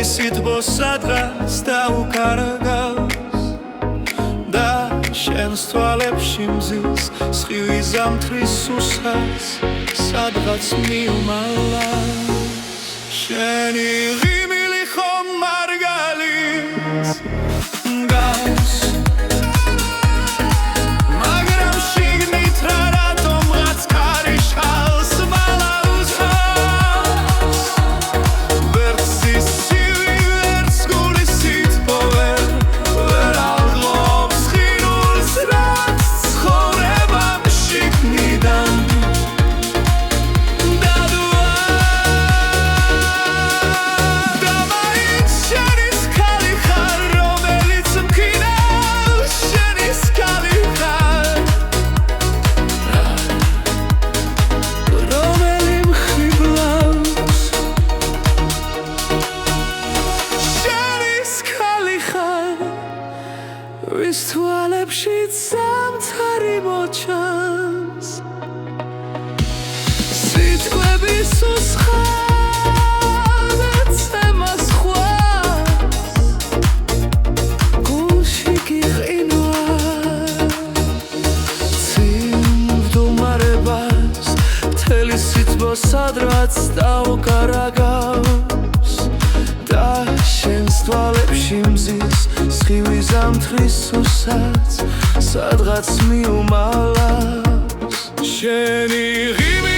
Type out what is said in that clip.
სითბოს სადღაც დაუკარგავს და შენს თვალებში მზის სხივი ზამთრის სუსხას სადღაც მიუმალავს შენი ღიმილი ხომ მარგალიც გავს მაგრამ შიგნით რა რატომღაც ქარიშხალს მალავს ვის თვალებშიც ზამთარი მოჩანს სიტყვები სუსხა და ცემა სხვას გულში გიყინვა წინ ვდუმარებას მთელი სითბო სადღაც დაუკარგავს და შენს თვალებში მზის სხივი ზამთრის სუსაც სადღაც მიუმალავს შენი ღიმი